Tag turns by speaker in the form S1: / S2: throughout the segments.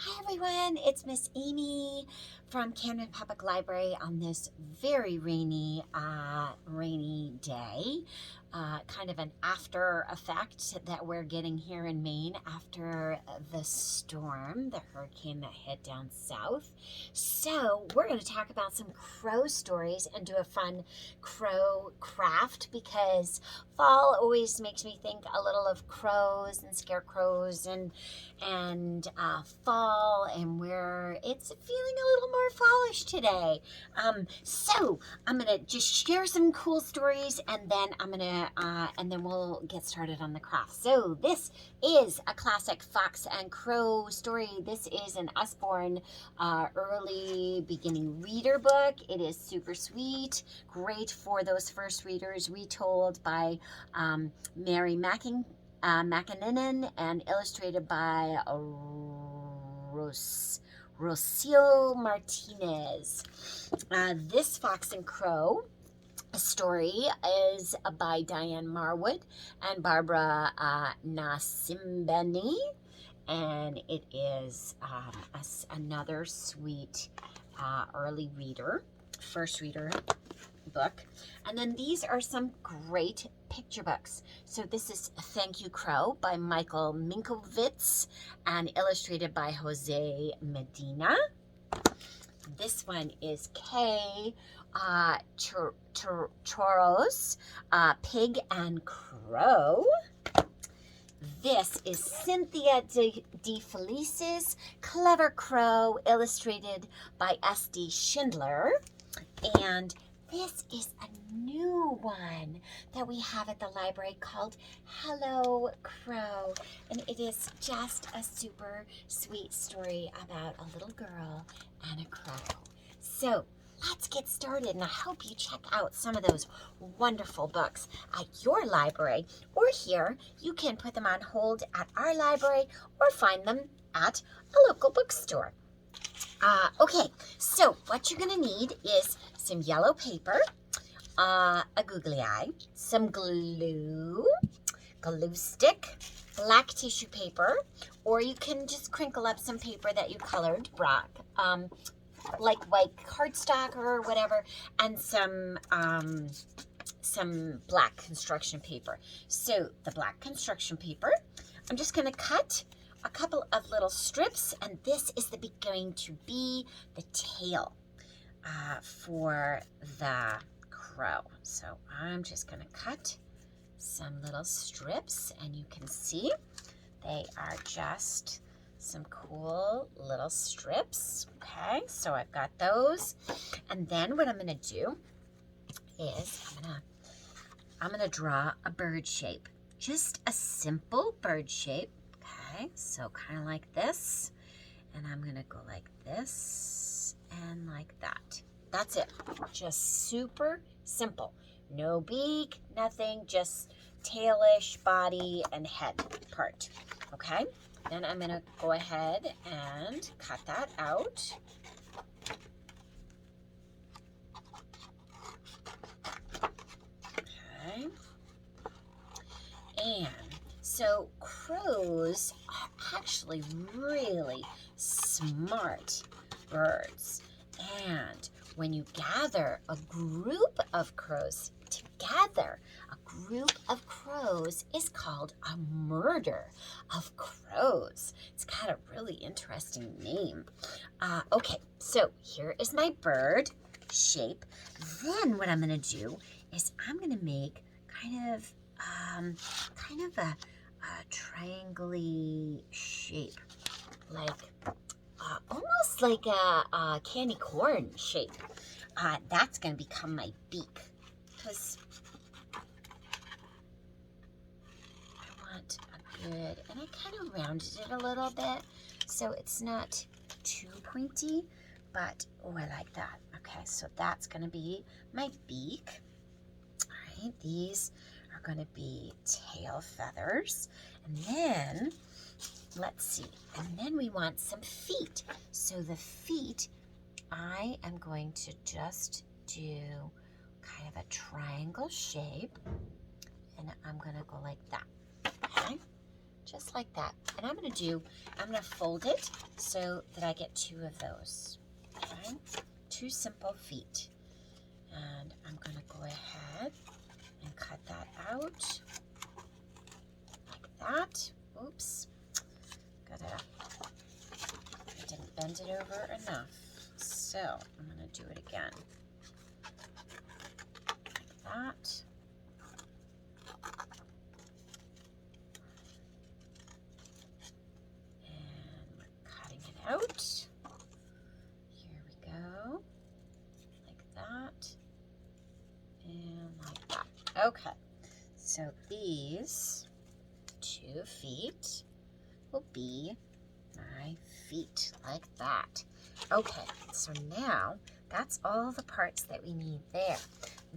S1: Hi everyone, it's Miss Amy from Camden Public Library on this very rainy day. Kind of an after effect that we're getting here in Maine after the storm, the hurricane that hit down south. So we're going to talk about some crow stories and do a fun crow craft because fall always makes me think a little of crows and scarecrows and fall, and where it's feeling a little more fallish today. So I'm gonna just share some cool stories, and then we'll get started on the craft. So this is a classic fox and crow story. This is an Usborne early beginning reader book. It is super sweet, great for those first readers, retold by Mary Mackinnon and illustrated by Rocio Martinez. This Fox and Crow story is by Diane Marwood and Barbara Nasimbeni, and it is another sweet early reader, first reader book. And then these are some great picture books. So this is Thank You Crow by Michael Minkovitz and illustrated by Jose Medina. This one is Kay Choros, Pig and Crow. This is Cynthia de Felice's Clever Crow, illustrated by S.D. Schindler. And this is a new one that we have at the library called Hello Crow. And it is just a super sweet story about a little girl and a crow. So let's get started, and I hope you check out some of those wonderful books at your library, or here you can put them on hold at our library or find them at a local bookstore. Okay, so what you're gonna need is some yellow paper, a googly eye, some glue stick, black tissue paper, or you can just crinkle up some paper that you colored black, like white cardstock or whatever, and some black construction paper. So the black construction paper, I'm just gonna cut a couple of little strips, and this is going to be the tail for the crow. So I'm just going to cut some little strips, and you can see they are just some cool little strips. Okay, so I've got those, and then what I'm going to do is I'm going to draw a bird shape, just a simple bird shape. Okay, so kind of like this, and I'm gonna go like this and like that. That's it, just super simple. No beak, nothing, just tailish, body, and head part. Okay, then I'm gonna go ahead and cut that out. Okay, and so crows are actually really smart birds. And when you gather a group of crows together, a group of crows is called a murder of crows. It's got a really interesting name. Okay, so here is my bird shape. Then what I'm going to do is I'm going to make kind of a triangle-y shape, like almost like a candy corn shape. That's going to become my beak, because I want a good, and I kind of rounded it a little bit so it's not too pointy, but oh, I like that. Okay, so that's going to be my beak. All right, these are going to be tail feathers, and then let's see, and then we want some feet. So the feet, I am going to just do kind of a triangle shape, and I'm going to go like that. Okay, just like that. And I'm gonna fold it so that I get 2 of those, okay? 2 simple feet. And I'm gonna go ahead and cut that out like that. Oops, I didn't bend it over enough. So I'm gonna do it again, like that. Out. Here we go, like that, and like that. Okay, so these 2 feet will be my feet, like that. Okay, so now that's all the parts that we need there.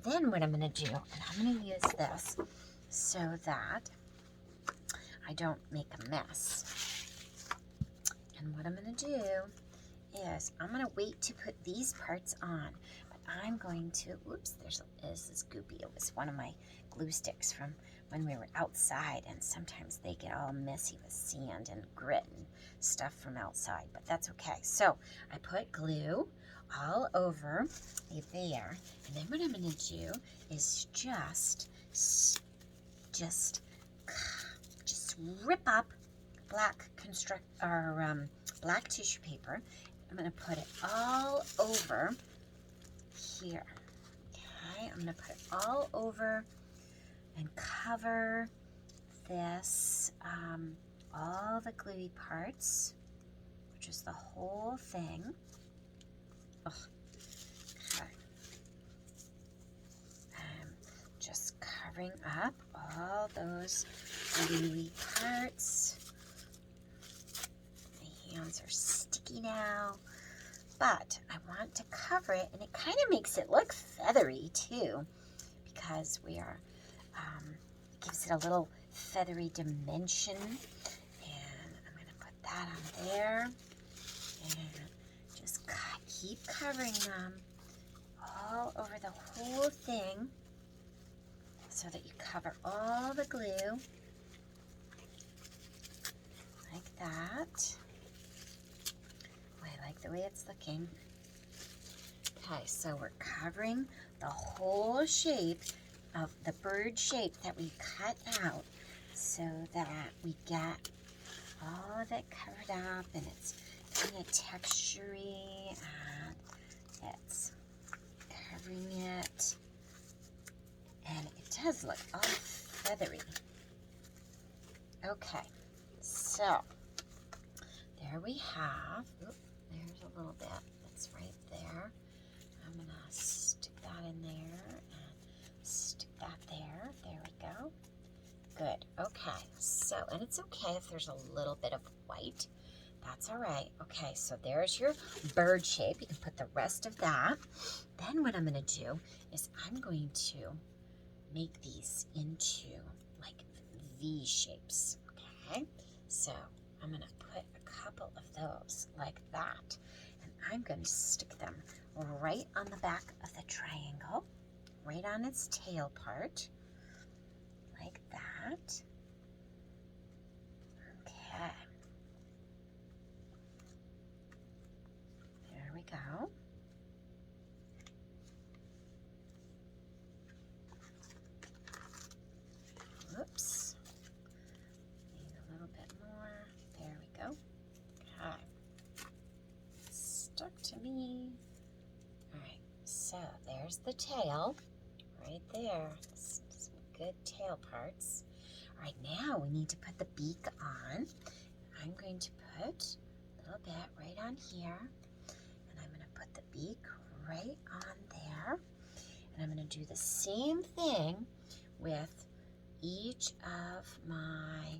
S1: Then what I'm going to do, and I'm going to use this so that I don't make a mess. And what I'm going to do is I'm going to wait to put these parts on. But I'm going to, oops, this is goopy. It was one of my glue sticks from when we were outside, and sometimes they get all messy with sand and grit and stuff from outside, but that's okay. So I put glue all over there, and then what I'm going to do is just rip up black tissue paper. I'm going to put it all over here. Okay, I'm going to put it all over and cover this, all the gluey parts, which is the whole thing. Ugh. Okay. I'm just covering up all those gluey parts. My hands are sticky now, but I want to cover it, and it kind of makes it look feathery too, because we are, it gives it a little feathery dimension. And I'm going to put that on there, and just keep covering them all over the whole thing so that you cover all the glue like that. Oh, I like the way it's looking. Okay, so we're covering the whole shape of the bird shape that we cut out so that we get all of it covered up, and it's kind of textury, and it's covering it, and it does look all feathery. Okay, so there we have, oops, there's a little bit that's right there. I'm gonna stick that in there and stick that there. There we go. Good. Okay, so, and it's okay if there's a little bit of white. That's all right. Okay, so there's your bird shape. You can put the rest of that. Then what I'm going to do is I'm going to make these into like V shapes. Okay, so I'm going to put a couple of those like that, and I'm going to stick them right on the back of the triangle, right on its tail part, like that. Okay. There we go. Whoops. Need a little bit more. There we go. Okay. Stuck to me. All right. So there's the tail right there. Some good tail parts. All right, now we need to put the beak on. I'm going to put a little bit right on here, and I'm going to put the beak right on there, and I'm going to do the same thing with each of my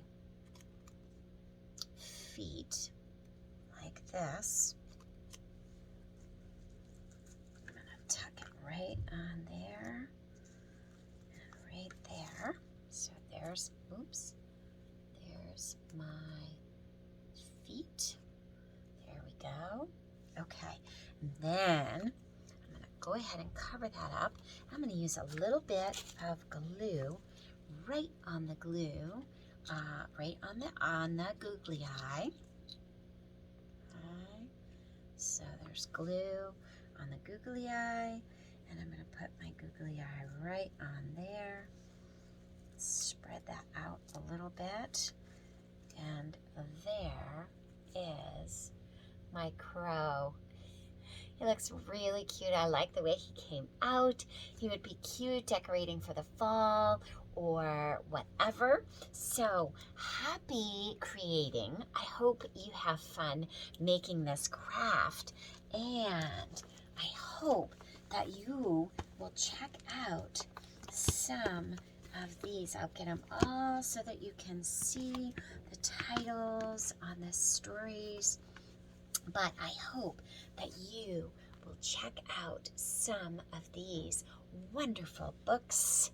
S1: feet, like this. I'm going to tuck it right on there, and right there. So there's, oops, there's my feet. There we go. Okay, and then I'm going to go ahead and cover that up. I'm going to use a little bit of glue right on the glue right on the googly eye. Okay. So there's glue on the googly eye, and I'm going to put my googly eye right on there. Spread that out a little bit, and there is my crow. He looks really cute. I like the way he came out. He would be cute decorating for the fall or whatever. So happy creating. I hope you have fun making this craft, and I hope that you will check out some of these. I'll get them all so that you can see the titles on the stories. But I hope that you will check out some of these wonderful books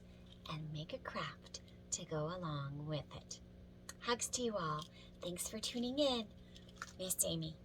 S1: and make a craft to go along with it. Hugs to you all. Thanks for tuning in. Miss Amy.